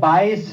22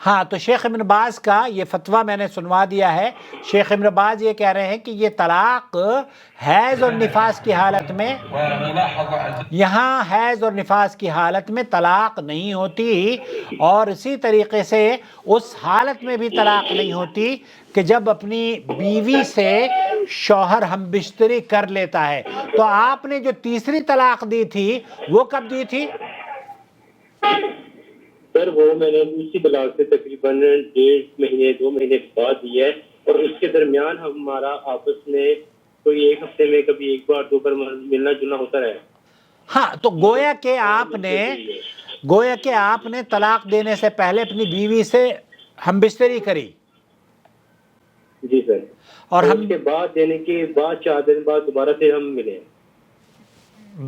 ہاں تو شیخ ابن باز کا یہ فتویٰ میں نے سنوا دیا ہے. شیخ ابن باز یہ کہہ رہے ہیں کہ یہ طلاق حیض اور نفاس کی حالت میں، یہاں حیض اور نفاس کی حالت میں طلاق نہیں ہوتی، اور اسی طریقے سے اس حالت میں بھی طلاق نہیں ہوتی کہ جب اپنی بیوی سے شوہر ہم بستری کر لیتا ہے. تو آپ نے جو تیسری طلاق دی تھی وہ کب دی تھی؟ سر وہ میں نے اسی طلاق سے تقریباً 1.5 مہینے 2 مہینے بعد دی ہے، اور اس کے درمیان ہمارا آپس میں کوئی 1 ہفتے میں کبھی 1 بار 2 بار ملنا جلنا ہوتا رہا. ہاں تو گویا کہ آپ نے طلاق دینے سے پہلے اپنی بیوی سے ہم بستری کری. جی سر. اور اس کے بعد دینے کے بعد 4 دن بعد دوبارہ پھر ہم ملے.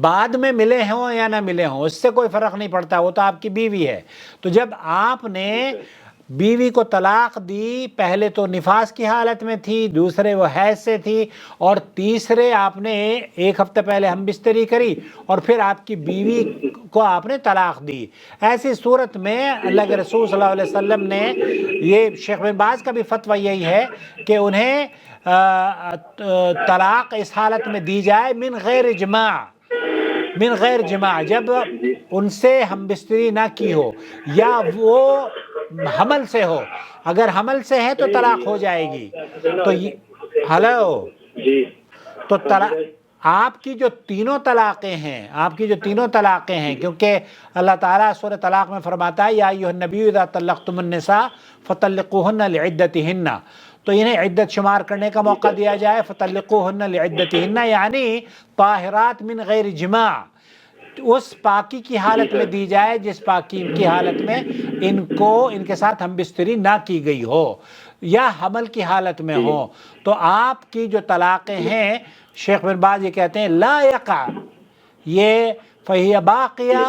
بعد میں ملے ہوں یا نہ ملے ہوں اس سے کوئی فرق نہیں پڑتا، وہ تو آپ کی بیوی ہے. تو جب آپ نے بیوی کو طلاق دی، پہلے تو نفاس کی حالت میں تھی، دوسرے وہ حیض سے تھی، اور تیسرے آپ نے 1 ہفتہ پہلے ہم بستری کری، اور پھر آپ کی بیوی کو آپ نے طلاق دی. ایسی صورت میں اللہ کے رسول صلی اللہ علیہ وسلم نے، یہ شیخ بن باز کا بھی فتویٰ یہی ہے کہ انہیں طلاق اس حالت میں دی جائے من غیر جماع، جب ان سے ہم بستری نہ کی ہو یا وہ حمل سے ہو. اگر حمل سے ہے تو طلاق ہو جائے گی. تو ہلو تو آپ کی جو تینوں طلاقیں ہیں کیونکہ اللہ تعالیٰ سورہ طلاق میں فرماتا ہے یا ایھا النبی اذا طلقتم النساء فطلقوهن لعدتهن، تو انہیں عدت شمار کرنے کا موقع دیا جائے. فطلقوهن لعدتهن یعنی طاہرات من غیر جماع، اس پاکی کی حالت میں دی جائے جس پاکی کی حالت میں ان کے ساتھ ہم بستری نہ کی گئی ہو یا حمل کی حالت میں ہو. تو آپ کی جو طلاقیں ہیں شیخ بن باز یہ کہتے ہیں لا یقع، یہ فہی باقیہ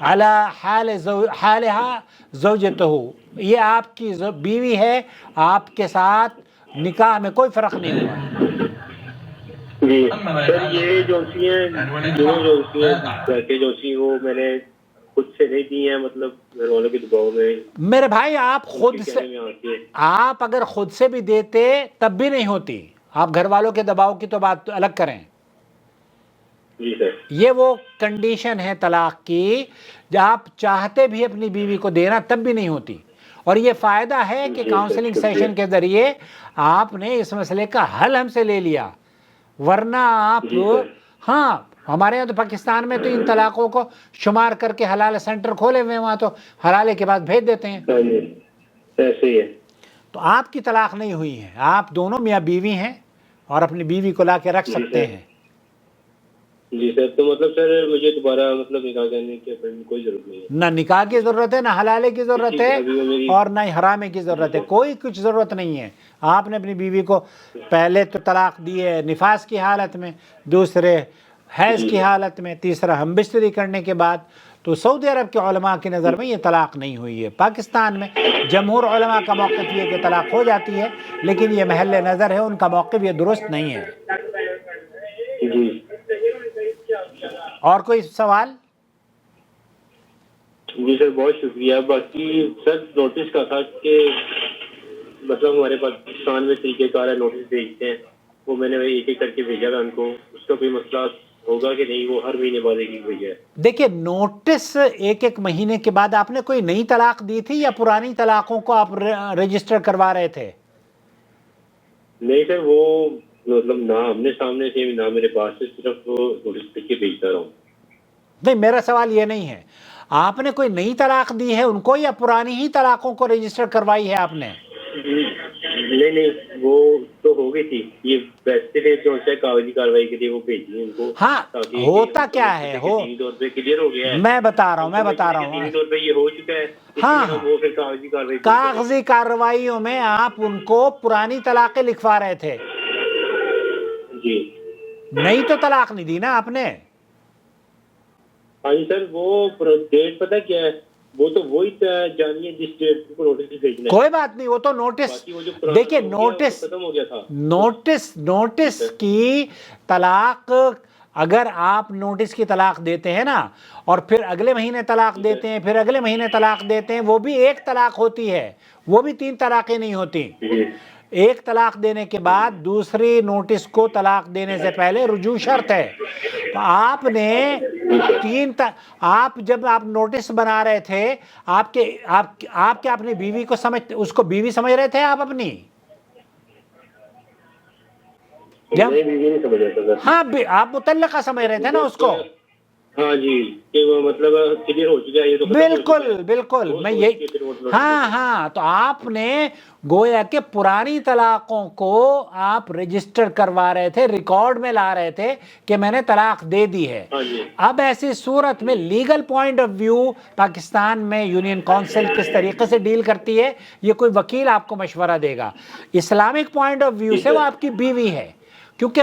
علی حالها زوجتہ، یہ آپ کی بیوی ہے، آپ کے ساتھ نکاح میں کوئی فرق نہیں ہوا. جی سر یہ جوسی وہ میں نے خود سے نہیں دی ہیں، مطلب گھر والوں کے دباؤ میں. میرے بھائی آپ اگر خود سے بھی دیتے تب بھی نہیں ہوتی. آپ گھر والوں کے دباؤ کی تو بات الگ کریں. جی سر. یہ وہ کنڈیشن ہے طلاق کی جب آپ چاہتے بھی اپنی بیوی کو دینا تب بھی نہیں ہوتی. اور یہ فائدہ ہے کہ کاؤنسلنگ سیشن کے ذریعے آپ نے اس مسئلے کا حل ہم سے لے لیا، ورنہ آپ ہاں ہمارے یہاں تو پاکستان میں تو ان طلاقوں کو شمار کر کے حلالہ سینٹر کھولے ہوئے ہیں، وہاں تو حلالے کے بعد بھیج دیتے ہیں. ایسے ہی ہے. تو آپ کی طلاق نہیں ہوئی ہے، آپ دونوں میاں بیوی ہیں اور اپنی بیوی کو لا کے رکھ سکتے ہیں. جی سر. تو مطلب سر مجھے دوبارہ مطلب نکاح کرنے کی کوئی ضرورت نہیں ہے؟ نہ نکاح کی ضرورت ہے، نہ حلالے کی ضرورت ہے، اور نہ ہی حرامے کی ضرورت ہے. کوئی کچھ ضرورت نہیں ہے. آپ نے اپنی بیوی کو پہلے تو طلاق دی ہے نفاس کی حالت میں، دوسرے حیض کی حالت میں، تیسرا ہم بستری کرنے کے بعد. تو سعودی عرب کے علماء کی نظر میں یہ طلاق نہیں ہوئی ہے. پاکستان میں جمہور علماء کا موقف یہ کہ طلاق ہو جاتی ہے، لیکن یہ محل نظر ہے، ان کا موقف یہ درست نہیں ہے. جی. اور کوئی سوال؟ جی سر بہت شکریہ. باقی سر نوٹس کا تھا کہ مطلب ہمارے پاکستان میں طریقہ کار ہے، نوٹس بھیجتے ہیں، وہ میں نے ایک ایک کر کے بھیجا تھا ان کو. اس کا کوئی مسئلہ ہوگا کہ نہیں؟ وہ ہر مہینے بعد ایک بھیجا ہے. دیکھیے نوٹس 1 مہینے کے بعد آپ نے کوئی نئی طلاق دی تھی یا پرانی طلاقوں کو آپ رجسٹر کروا رہے تھے؟ نہیں سر، وہ مطلب نہ ہم نے سامنے سے نہ میرے پاس سے، صرف وہ نوٹس لکھ کے بھیجتا رہا ہوں. نہیں، میرا سوال یہ نہیں ہے آپ نے کوئی نئی طلاق دی ہے ان کو یا پرانی ہی طلاقوں کو رجسٹر کروائی ہے آپ نے؟ نہیں وہ تو ہو گئی تھی. یہ ویسے جو ہے کاغذی کاروائی کے لیے وہ بھیجی ان کو. ہاں ہوتا کیا ہے کلیئر ہو گیا ہے. میں بتا رہا ہوں یہ ہو چکا ہے. ہاں وہ پھر کاغذی کاروائی، کاغذی کارروائیوں میں آپ ان کو پرانی طلاقیں لکھوا رہے تھے. جی. نئی تو طلاق نہیں دی نا آپ نے. ہاں جی سر. وہ ڈیٹ پتہ کیا ہے؟ وہ تو وہی جانیے جس ڈیٹ کو نوٹس بھیجنا ہے. کوئی بات نہیں، وہ تو نوٹس دیکھیے، نوٹس کی طلاق اگر آپ نوٹس کی طلاق دیتے ہیں نا اور پھر اگلے مہینے طلاق دیتے ہیں، پھر اگلے مہینے طلاق دیتے ہیں، وہ بھی ایک طلاق ہوتی ہے، وہ بھی 3 طلاقیں نہیں ہوتی۔ ایک طلاق دینے کے بعد دوسری نوٹس کو طلاق دینے سے پہلے رجوع شرط ہے۔ تو آپ نے جب آپ نوٹس بنا رہے تھے، آپ کے اپنی بیوی کو اس کو بیوی سمجھ رہے تھے آپ اپنی؟ ہاں، آپ مطلقہ سمجھ رہے تھے نا اس کو؟ ہاں جی، کہ وہ مطلب کلیئر ہو چکا ہے یہ تو بالکل میں یہی ہاں تو آپ نے گویا کہ پرانی طلاقوں کو آپ رجسٹر کروا رہے تھے، ریکارڈ میں لا رہے تھے کہ میں نے طلاق دے دی ہے۔ اب ایسی صورت میں legal point of view Pakistan میں یونین کونسل کس طریقے سے ڈیل کرتی ہے، یہ کوئی وکیل آپ کو مشورہ دے گا۔ اسلامک پوائنٹ آف ویو سے وہ آپ کی بیوی ہے، کیونکہ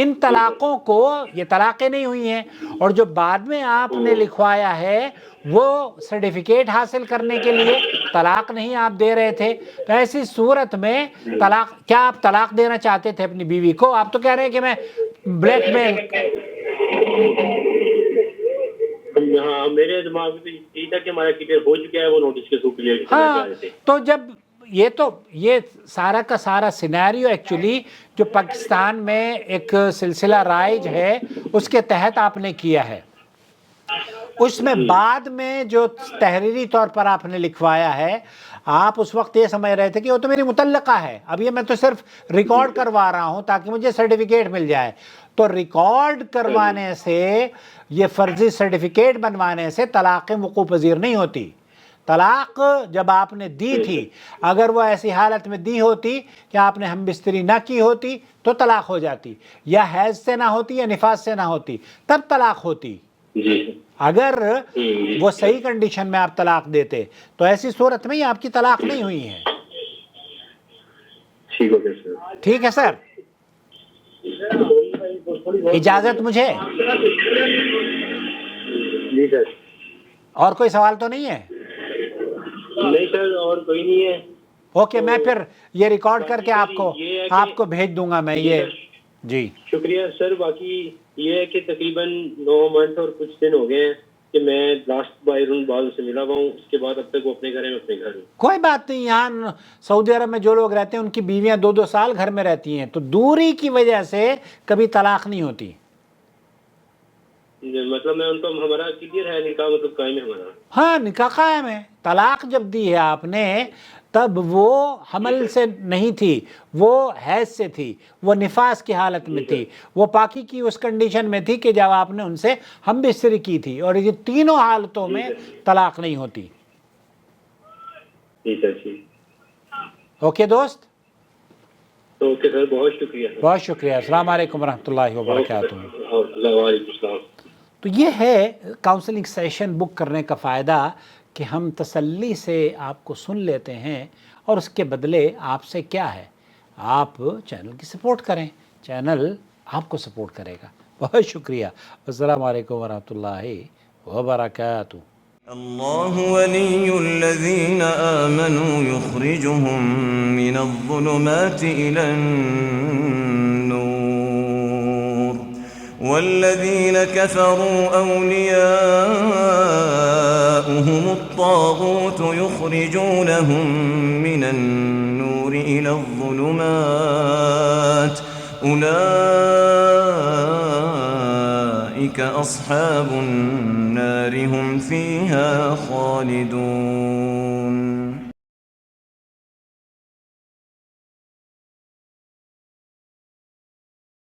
ان طلاقوں کو یہ طلاقیں نہیں ہوئی ہیں، اور جو بعد میں آپ نے لکھوایا ہے وہ سرٹیفکیٹ حاصل کرنے کے لیے طلاق نہیں آپ دے رہے تھے۔ تو ایسی صورت میں کیا آپ طلاق دینا چاہتے تھے اپنی بیوی کو؟ آپ تو کہہ رہے ہیں کہ میں بلیک میل۔ ہاں، میرے دماغ میں یہ تھا کہ ہمارا کلیئر ہو چکا ہے، وہ نوٹس کے تھرو کلیئر کرنا چاہ رہے تھے۔ تو جب یہ سارا کا سارا سینیریو ایکچولی جو پاکستان میں ایک سلسلہ رائج ہے اس کے تحت آپ نے کیا ہے، اس میں بعد میں جو تحریری طور پر آپ نے لکھوایا ہے، آپ اس وقت یہ سمجھ رہے تھے کہ وہ تو میری مطلقہ ہے، اب یہ میں تو صرف ریکارڈ کروا رہا ہوں تاکہ مجھے سرٹیفکیٹ مل جائے۔ تو ریکارڈ کروانے سے، یہ فرضی سرٹیفکیٹ بنوانے سے طلاقیں وقوع پذیر نہیں ہوتی۔ طلاق جب آپ نے دی تھی، اگر وہ ایسی حالت میں دی ہوتی کہ آپ نے ہم بستری نہ کی ہوتی تو طلاق ہو جاتی، یا حیض سے نہ ہوتی یا نفاس سے نہ ہوتی، تب طلاق ہوتی۔ اگر وہ صحیح کنڈیشن میں آپ طلاق دیتے تو ایسی صورت میں یہ آپ کی طلاق نہیں ہوئی ہے۔ ٹھیک ہے سر، اجازت مجھے؟ جی سر۔ اور کوئی سوال تو نہیں ہے؟ نہیں سر، اور کوئی نہیں ہے۔ اوکے، میں پھر یہ ریکارڈ کر کے آپ کو بھیج دوں گا میں یہ۔ جی شکریہ سر۔ باقی یہ ہے کہ تقریباً 9 منتھ اور کچھ دن ہو گئے ہیں کہ میں لاسٹ بار ان بعض سے ملا ہوا ہوں، اس کے بعد اب تک وہ اپنے گھر میں اپنے گھر ہوں۔ کوئی بات نہیں، یہاں سعودی عرب میں جو لوگ رہتے ہیں ان کی بیویاں 2 سال گھر میں رہتی ہیں، تو دوری کی وجہ سے کبھی طلاق نہیں ہوتی۔ مطلب میں ان کو ہمارا کلیئر ہے، نکاح مطلب قائم ہے ہمارا۔ ہاں، نکاح قائم ہے۔ طلاق جب دی ہے آپ نے تب وہ حمل سے نہیں تھی، وہ حیض سے تھی، وہ نفاس کی حالت میں تھی، وہ پاکی کی اس کنڈیشن میں تھی کہ جب آپ نے ان سے ہم بستری کی تھی، اور یہ تینوں حالتوں میں طلاق نہیں ہوتی۔ اوکے دوست؟ اوکے سر، بہت شکریہ۔ بہت شکریہ۔ السلام علیکم ورحمۃ اللہ وبرکاتہ۔ وعلیکم السلام۔ تو یہ ہے کاؤنسلنگ سیشن بک کرنے کا فائدہ کہ ہم تسلی سے آپ کو سن لیتے ہیں، اور اس کے بدلے آپ سے کیا ہے، آپ چینل کی سپورٹ کریں، چینل آپ کو سپورٹ کرے گا۔ بہت شکریہ۔ السلام علیکم ورحمۃ اللہ وبرکاتہ۔ اللہ ولی الذین آمنوا یخرجهم من الظلمات إلى النور والذین كفروا أولیاؤهم الطاغوت یخرجونهم من النور إلى الظلمات أولئك أصحاب النار هم فيها خالدون۔